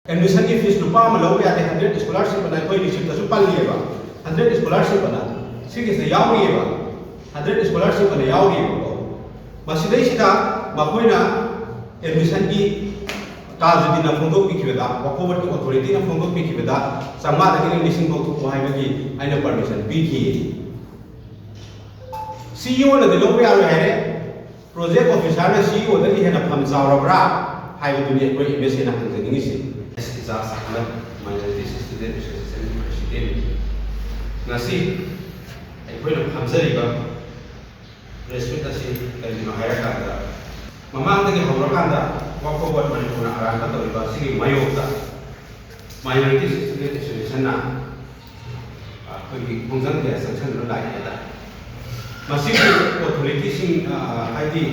Admission की fees रुपा में लोग याते 100 स्कॉलरशिप बना कोई निश्चित तो सुपाल लिए बा 100 स्कॉलरशिप बना सिर्फ इसे याव लिए बा 100 स्कॉलरशिप बना याव लिए बा मसीदे सिदा मकोई ना admission की काज दिना फोंदो पी किबेदा वकोवर की अथॉरिटी ना फोंदो पी किबेदा समा दगे लिसिंग को तो हाई बगी आइना परमिशन पी की CEO ने दिलो पे आलो है प्रोजेक्ट ऑफिसर ने CEO दगी है ना फम जावरबरा हाई दुनिया कोई एमएससी ना हंजे निंगी से Isaac Ahmed, Minority Student Association President. Nasi, aikoina phamjariba respect asi kaino hayakanda. Mamangdagi haurakanda Walkover Manipura aranga tawriba sigi mayokta Minority Student Association na aikoigi khongjang de sanction ro lai da. Masigi authority sing haidi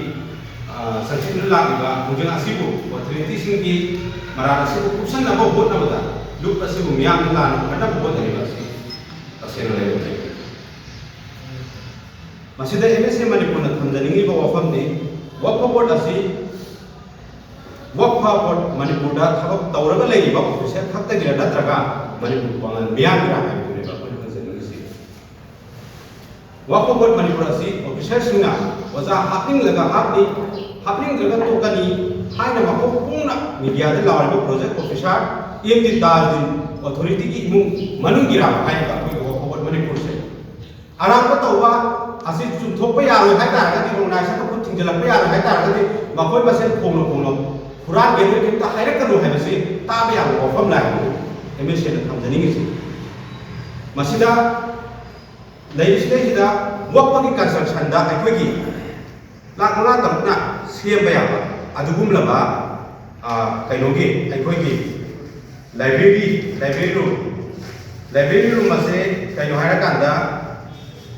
sanction ro lai ba khongjang asibu authority sing ki Marana sibu kupsan na bo bot na bata lup asibu miyam na lan kada bo bot ni basi asena le bote masida MSC Manipur na thamjaningi ba wafam ni wakfa board asi wakfa board Manipur da thabak tawraga legi ba officer khakta gira natraga Manipur bangan miyam gira ha pure ba ko thamjaningi si wakfa board Manipur asi officer singa waza haping laga haping laga to kani हाइना माको पुंगना media दे लावरिबो project officer M D Tajuddin authority की इमु मनुगिरा हाइबा को खबर मणिपुर से आराम तौबा असि चुथोप यारो हाइ तारगदि रोनाइसा को थिंजलप यारो हाइ तारगदि मकोय बसेन खोनो पुरा गेदर केता हाइरकनो हाइबसे ताबे यारो वफम लाइ एमएससी न थमजनिंगि से मसिदा लैरिसने सिदा वकपगी कंस्ट्रक्शन दा अखोगी लाखना तमना सेम याबा अदुगुम लबा कइनोगी अखोगी लाइब्रेरी रूम से कइनो हायरा कांदा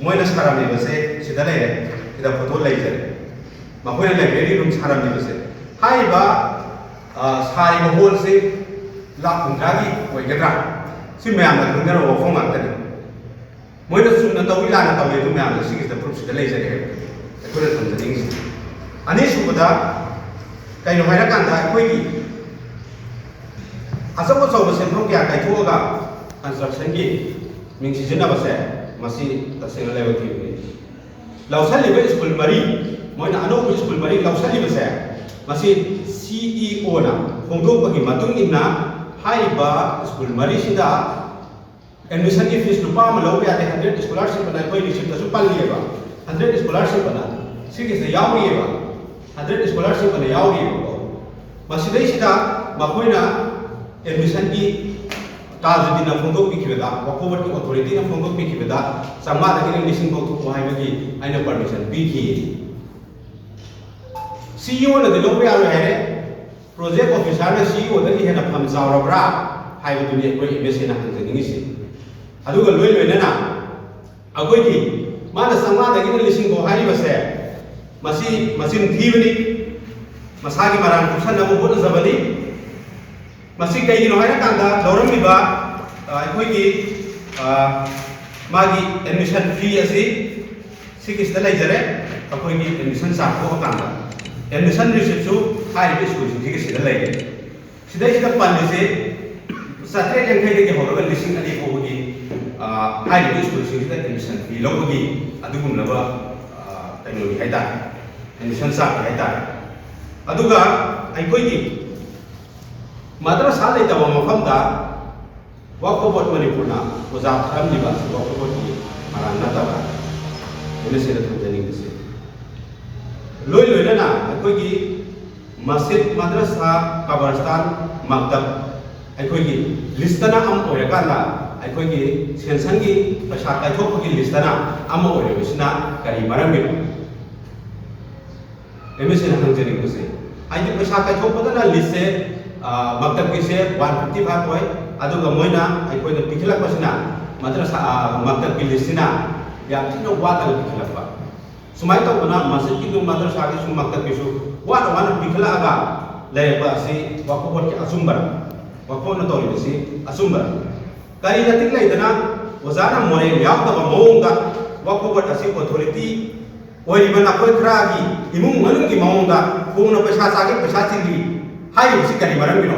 मोइना सारामनि बसे सिदा लेरे सिदा फोटो लैजरे मखोयना लाइब्रेरी रूम सारामनि बसे हाइबा सारिबा होल से लाखुंगागी ओइगद्रा सि मयामना खुंगरा वफों मातने मोइना सुनना तौई लाना तौले दु मयामना सिगिदा प्रूफ सिदा लैजरे अखोयना थमजनिंग अनि सुबदा कहीं हायरा कांदा अखोगी असब चौब सेंफम क्या कायथोगा कंस्ट्रक्शन की मिंग सिजनबसे मसी तसेना लेवल की लौसलिबे स्कूल मरी मोइना अनोब स्कूल मरी लौसलिबसे मसी CEO ना फोंदोपगी मतुंग इन्ना हाइबा स्कूल मरी सिदा एडमिशन की फीस रुपा में लौबे याते 100 स्कॉलरशिप बना कोई रिसिप्ट तो पाल लिएबा 100 स्कॉलरशिप बना सिगिस ने याव लिएबा 100 स्कॉलरशिप बना याव लिएबा मसिदे सिदा मखोइना एडमिशन की काज दिना फोंदो पिखिबेदा वकोवर की अथॉरिटी ना फोंदो पिखिबेदा समा दगे लिसिंग को तो हाइबगी आइना परमिशन पिखि CEO ने दिलो पे आलो है प्रोजेक्ट ऑफिसर ने CEO दगी हेना फम जावरबरा हाइबो दुनिया कोई एमएससी ना हंजनिंगी से अदुगा लोय लोयना अगोइगी माना समा दगी लिसिंग को हाइबसे मसिन थीबनी मसागी मरान कुशन नबो बोट जबनी मसी कईगिनो हायरा कांदा लौरमिबा अखोइगी मागी एडमिशन फी असि सिगिसदा लैजरे अखोइगी एडमिशन चाको कांदा एडमिशन रिसिप्ट सु हाइबे स्कूल सिगिसदा लैगे सिदै सिदा पालिसे सत्रे जंखै दगे होरगा लिसिंग अदि होगी हाइबे स्कूल सिगिसदा एडमिशन फी लौबगी अदुगुमलबा कइनो हाइदा एडमिशन चाको हाइदा अदुगा अखोइगी मद्रसा लेतबा मफमदा वकफोर्ड मणिपुर ना ओजा थरमलिबा वकफोर्ड की मारान नतबा एमएससी दा थमजनिंग से लोय लोयना अखोइगी मस्जिद मद्रसा कब्रस्तान मक्तब अखोइगी लिस्टना अम ओयरकाना अखोइगी सेंसन की पैसा कायथोपगी लिस्टना अम ओयरबिसना करी मरमिनो एमएससी ना थमजनिंग से आइदि पैसा कायथोपदना लिस्ट से मक्तब की से 155 होय अदुगा मोइना अखोइना पिखलकपसिना मद्रसा मक्तब की लिस्टना याथिनो वादा पिखलकपा सुमाय तौबना मस्जिद की मद्रसा की सु मक्तब की सु वादा पिखलागा लेबा से वकफोर्ड की असुंबर वकफोर्ड न तौरिबसी असुंबर करी नतिक लेदना वजाना मोरे यावतबा मौंगा वकफोर्ड असी अथॉरिटी ओइरिबा नखोय खरागी इमुंग मनुंग की मौंगा फोंग न पैसा चागे पैसा चिंगी हाई उसी करी मरम बिनो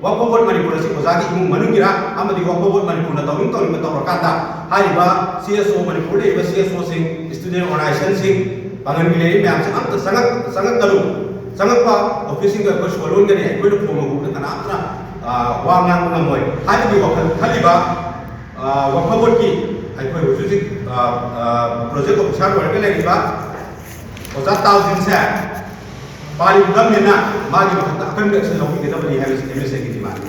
Work for Vote Manipur si Ozagi Imung Manungira amadi Work for Vote Manipur na tawing tawrakanda haiba CSO Manipur de CSO sing student organization sing pangan gile ma'am sa sangat kalu sangat pa officing ka ko solon gani ko do fomo ko kana atra wa ngang ngamoy haibi wa khaliba Work for Vote ki ai ko usually project officer work lagi ba oza thousand se pari dam ne na magi makta akan ga sun loki da bali havis MSA ki demand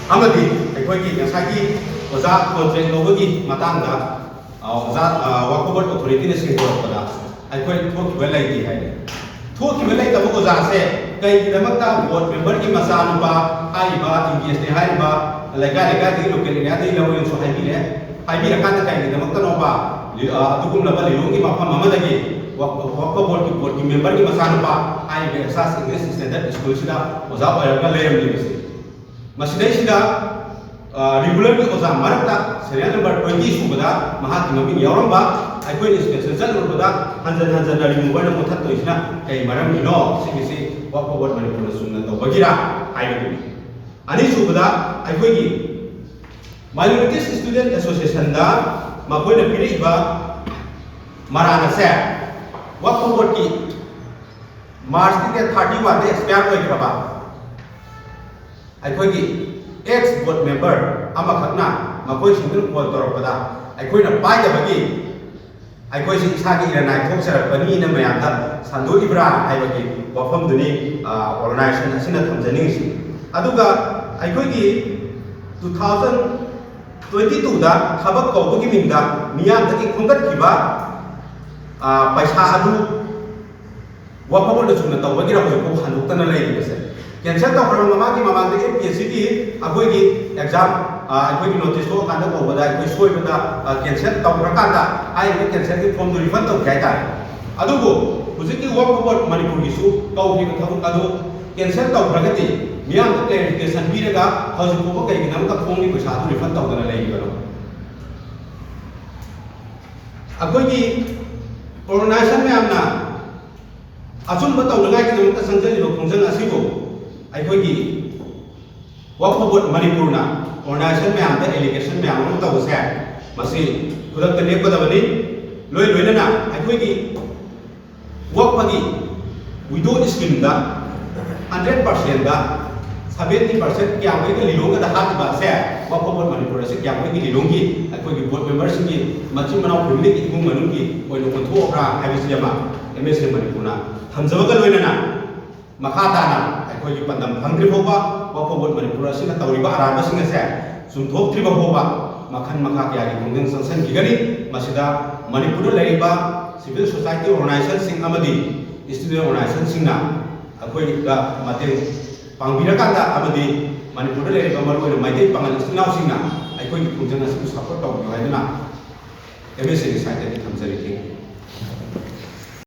amadi ai ko ki ngasaki oza project logo ki matang da oza Work for Vote authority ne sing ko pada ai ko thok belai ki hai thok belai ta ko oza se kai ki damakta board member ki masanu ba ai ba TBS ne hai ba lega di local area di lawo yung so hai bi rakan ta kai ki damakta no ba adukum na bali longi mapam mamadagi Work for Vote ki member ki masanu pa ai be asas English standard school sida oza ba ga leyam ni bisi masidai sida regular ki oza marakta serial number 20 subada mahat mabin yauramba ai ko inspection jan rubada hanjan dari mobile na mothat to isna kai maram ni no singisi Work for Vote Manipur na sunna to bagira ai bi ani subada ai ko ki minorities student association da makoi na piri ba marana se Work for Vote ki March ke 31 de expire koi khaba ai koi ki ex board member ama khakna makoi single call toropada ai koi na pai da bagi ai koi si isa ki ranai thok sar pani na mayam da sandu ibra ai bagi wafam duni organization asina thamjani si aduga ai koi ki 2022 da thabak ko gi mingda miyam da ki khongat kiba paisa adu Work for Vote sumna taw bagi ra ko hanuk tan lai ni se cancel taw from mama ki mama de APSC ki agoi ki exam agoi ki notice ko kan da ko bada agoi soi bada cancel taw ra kan da ai ki cancel ki form refund taw kai ta adu go hujik ki Work for Vote Manipur ki su taw ki ka adu cancel taw ra gati miyam ta clarification bi ra hauji ko kai ki nam ka form ni paisa adu refund taw tan lai ni ba agoi ki organization में हमना अचुम बताओ लगा कि हम तसंजल लोग function असीबो आई कोई की Work for Vote Manipur ना organization में हमने एलिगेशन में हम बताओ से मसी खुद तक नेक बता बनी लोई ना आई कोई की work पगी widow scheme दा 100% दा 70% क्या कोई के लिलों का हाथ बात से Work for Vote Manipur से क्या कोई की लिलों की कोई की board members की मचिम बनाओ फैमिली की इमुंग मनुंग की कोई लोग कंट्रोल अपना हैबिस जमा MSA Manipur ना हम जब कल लोई ना मखाता ना कोई की पंदम फंक्री होगा Work for Vote Manipur से ना तवरीबा आराम सिंह से सुनथोक त्रिबा होगा मखन मखा क्या की कुंगन संसन की गरी मसिदा Manipur लेरिबा civil society organization Singh अमदी student organization Singh ना कोई का मते पांगबिरकांदा अमदी मणिपुर लेरिबा मरुवे माइते पांगल सिंनाव सिंह ना कोई की कुंजन सपोर्ट तौर हाइदना MSA की साइड थमजरी थी